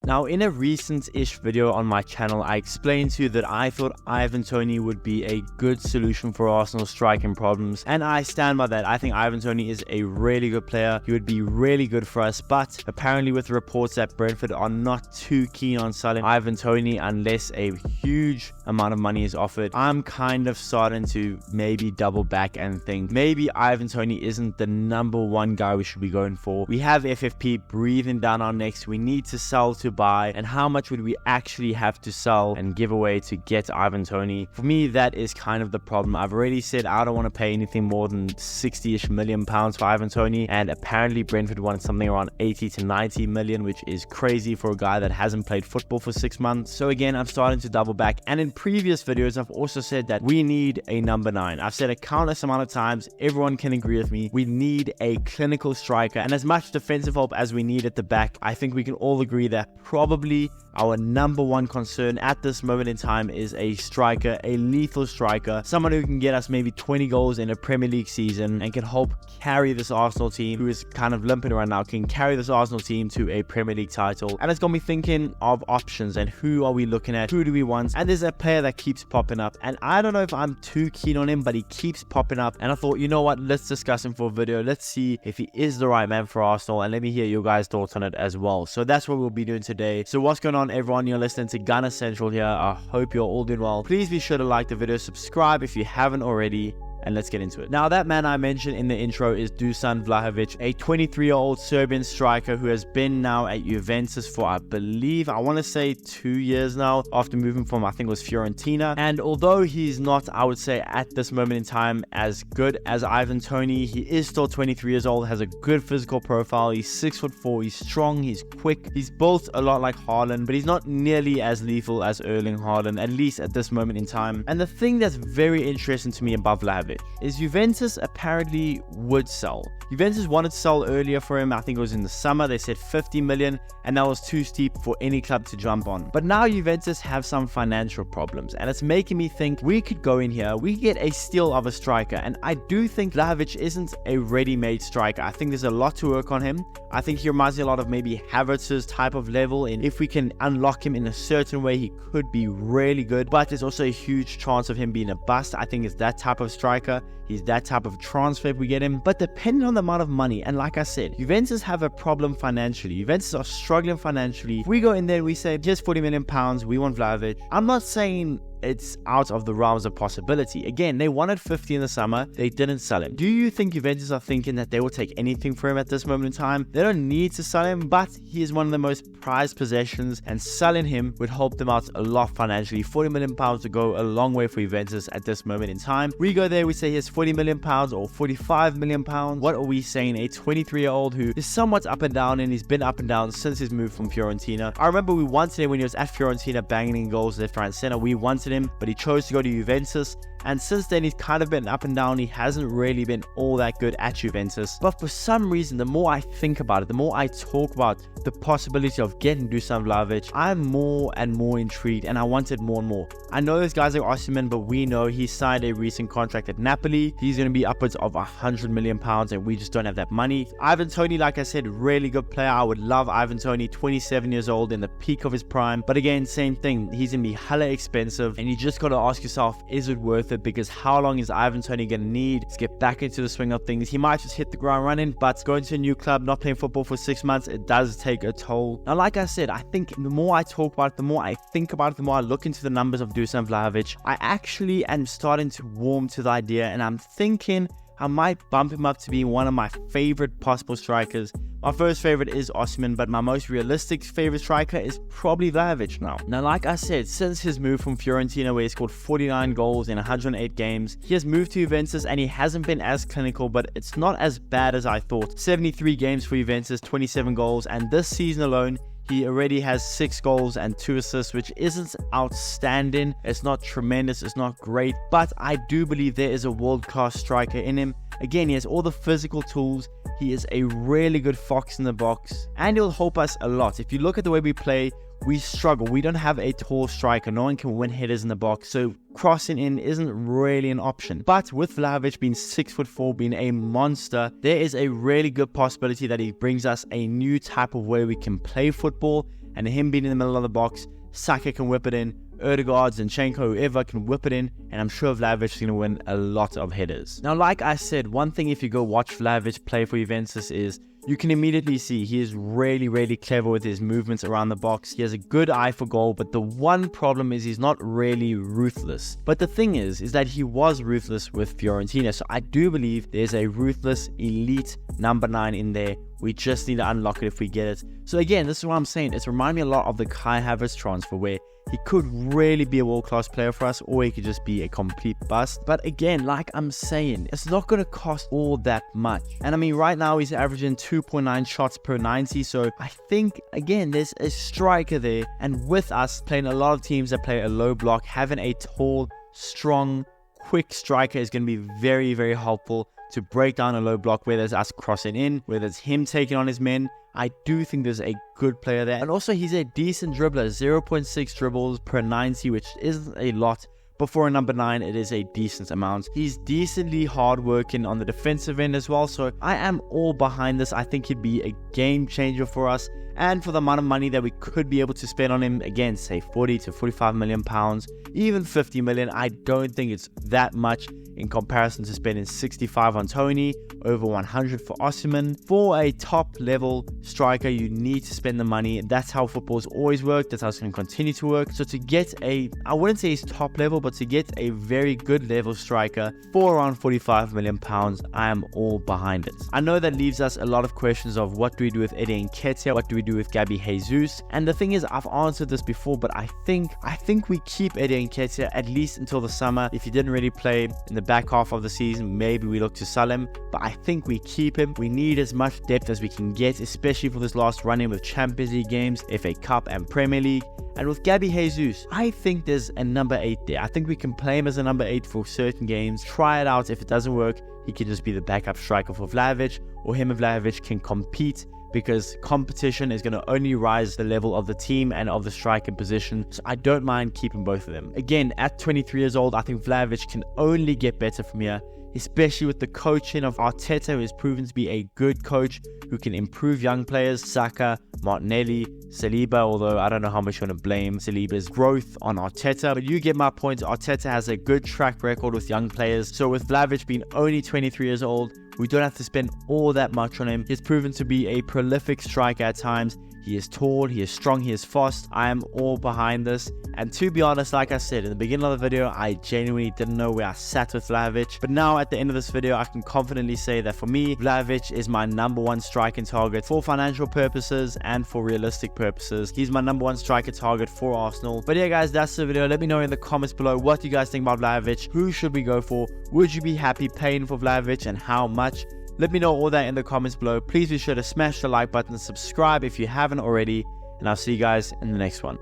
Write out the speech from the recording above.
Now, in a recent-ish video on my channel, I explained to you that I thought Ivan Toney would be a good solution for Arsenal's striking problems, and I stand by that. I think Ivan Toney is a really good player. He would be really good for us, but apparently with reports that Brentford are not too keen on selling Ivan Toney unless a huge amount of money is offered, I'm kind of starting to maybe double back and think maybe Ivan Toney isn't the number one guy we should be going for. We have FFP breathing down our necks. We need to sell to buy, and how much would we actually have to sell and give away to get Ivan Toney? For me, that is kind of the problem. I've already said I don't want to pay anything more than 60-ish million pounds for Ivan Toney, and apparently Brentford wanted something around 80 to 90 million, which is crazy for a guy that hasn't played football for 6 months. So again, I'm starting to double back, and in previous videos I've also said that we need a number 9. I've said a countless amount of times, everyone can agree with me, we need a clinical striker, and as much defensive help as we need at the back, I think we can all agree that probably our number one concern at this moment in time is a striker, a lethal striker, someone who can get us maybe 20 goals in a Premier League season and can help carry this Arsenal team, who is kind of limping right now, can carry this Arsenal team to a Premier League title. And it's got me thinking of options and who are we looking at, who do we want? And there's a player that keeps popping up, and I don't know if I'm too keen on him, but he keeps popping up, and I thought, you know what, let's discuss him for a video. Let's see if he is the right man for Arsenal, and let me hear your guys' thoughts on it as well. So that's what we'll be doing today. So what's going on, everyone? You're listening to Gunner Central here. I hope you're all doing well. Please be sure to like the video, subscribe if you haven't already, and let's get into it. Now, that man I mentioned in the intro is Dusan Vlahovic, a 23-year-old Serbian striker who has been now at Juventus for, I want to say 2 years now, after moving from, I think it was Fiorentina. And although he's not, I would say at this moment in time, as good as Ivan Toney, he is still 23 years old, has a good physical profile. He's 6'4", he's strong, he's quick, he's built a lot like Haaland, but he's not nearly as lethal as Erling Haaland, at least at this moment in time. And the thing that's very interesting to me about Vlahovic is Juventus apparently would sell. Juventus wanted to sell earlier for him. I think it was in the summer. They said 50 million, and that was too steep for any club to jump on. But now Juventus have some financial problems, and it's making me think we could go in here, we could get a steal of a striker, and I do think Vlahovic isn't a ready-made striker. I think there's a lot to work on him. I think he reminds me a lot of maybe Havertz's type of level, and if we can unlock him in a certain way, he could be really good, but there's also a huge chance of him being a bust. I think it's that type of striker. He's that type of transfer if we get him. But depending on the amount of money, and like I said, Juventus have a problem financially. Juventus are struggling financially. If we go in there, we say, here's 40 million pounds, we want Vlahovic. I'm not saying it's out of the realms of possibility. Again, they wanted 50 in the summer, they didn't sell him. Do you think Juventus are thinking that they will take anything for him at this moment in time? They don't need to sell him, but he is one of the most prized possessions, and selling him would help them out a lot financially. 40 million pounds would go a long way for Juventus at this moment in time. We go there, we say here's 40 million pounds or 45 million pounds. What are we saying? A 23-year-old who is somewhat up and down, and he's been up and down since his move from Fiorentina. I remember we wanted him when he was at Fiorentina, banging in goals left, right, and center. We wanted him, but he chose to go to Juventus, and since then he's kind of been up and down. He hasn't really been all that good at Juventus, but for some reason, the more I think about it, the more I talk about the possibility of getting Dusan Vlahovic, I'm more and more intrigued, and I want it more and more. I know there's guys like Osimhen, but we know he signed a recent contract at Napoli. He's going to be upwards of 100 million pounds, and we just don't have that money. Ivan Toney, like I said, really good player. I would love Ivan Toney, 27 years old, in the peak of his prime, but again, same thing, he's going to be hella expensive, and you just got to ask yourself, is it worth it? Because how long is Ivan Toney going to need to get back into the swing of things? He might just hit the ground running, but going to a new club, not playing football for 6 months, it does take a toll. Now, like I said, I think the more I talk about it, the more I think about it, the more I look into the numbers of Dusan Vlahovic, I actually am starting to warm to the idea, and I'm thinking I might bump him up to be one of my favorite possible strikers. My first favorite is Osimhen, but my most realistic favorite striker is probably Vlahovic now. Now, like I said, since his move from Fiorentina, where he scored 49 goals in 108 games, he has moved to Juventus, and he hasn't been as clinical, but it's not as bad as I thought. 73 games for Juventus, 27 goals, and this season alone, he already has 6 goals and 2 assists, which isn't outstanding. It's not tremendous, it's not great, but I do believe there is a world-class striker in him. Again, he has all the physical tools. He is a really good fox in the box, and he'll help us a lot. If you look at the way we play, we struggle. We don't have a tall striker. No one can win headers in the box, so crossing in isn't really an option. But with Vlahovic being 6'4", being a monster, there is a really good possibility that he brings us a new type of way we can play football. and him being in the middle of the box, Saka can whip it in, Odegaard, Zinchenko, whoever can whip it in, and I'm sure Vlahovic is going to win a lot of headers. Now, like I said, one thing if you go watch Vlahovic play for Juventus is you can immediately see he is really clever with his movements around the box. He has a good eye for goal, but the one problem is he's not really ruthless. But the thing is that he was ruthless with Fiorentina, so I do believe there's a ruthless elite number 9 in there. We just need to unlock it if we get it. So again, this is what I'm saying. It's reminding me a lot of the Kai Havertz transfer where he could really be a world-class player for us, or he could just be a complete bust. But again, like I'm saying, it's not going to cost all that much. And I mean, right now he's averaging 2.9 shots per 90. So I think, again, there's a striker there. And with us playing a lot of teams that play a low block, having a tall, strong, quick striker is going to be very helpful to break down a low block, whether it's us crossing in, whether it's him taking on his men. I do think there's a good player there. And also, he's a decent dribbler, 0.6 dribbles per 90, which isn't a lot. But for a number 9, it is a decent amount. He's decently hardworking on the defensive end as well. So I am all behind this. I think he'd be a game changer for us. And for the amount of money that we could be able to spend on him, again, say 40 to 45 million pounds, even 50 million, I don't think it's that much in comparison to spending 65 on Toney, over 100 for Osimhen. For a top level striker, you need to spend the money. That's how football's always worked. That's how it's going to continue to work. So to get I wouldn't say he's top level, but to get a very good level striker for around 45 million pounds, I am all behind it. I know that leaves us a lot of questions of what do we do with Eddie Nketiah? What do we do with Gabi Jesus? And the thing is, I've answered this before, but I think we keep Eddie Nketiah at least until the summer. If he didn't really play in the back half of the season, maybe we look to sell him, but I think we keep him. We need as much depth as we can get, especially for this last run-in with Champions League games, FA Cup and Premier League. And with Gabi Jesus, I think there's a number 8 there. I think we can play him as a number 8 for certain games, try it out. If it doesn't work, he can just be the backup striker for Vlahovic, or him and Vlahovic can compete, because competition is going to only rise the level of the team and of the striker position. So I don't mind keeping both of them. Again, at 23 years old, I think Vlahovic can only get better from here, especially with the coaching of Arteta, who has proven to be a good coach who can improve young players. Saka, Martinelli, Saliba, although I don't know how much you want to blame Saliba's growth on Arteta, but you get my point. Arteta has a good track record with young players. So with Vlahovic being only 23 years old, we don't have to spend all that much on him. He's proven to be a prolific striker at times. He is tall, he is strong, he is fast. I am all behind this. And to be honest, like I said in the beginning of the video, I genuinely didn't know where I sat with Vlahovic. But now at the end of this video, I can confidently say that for me, Vlahovic is my number 1 striking target for financial purposes and for realistic purposes. He's my number 1 striker target for Arsenal. But yeah, guys, that's the video. Let me know in the comments below what you guys think about Vlahovic. Who should we go for? Would you be happy paying for Vlahovic, and how much? Let me know all that in the comments below. Please be sure to smash the like button and subscribe if you haven't already. And I'll see you guys in the next one.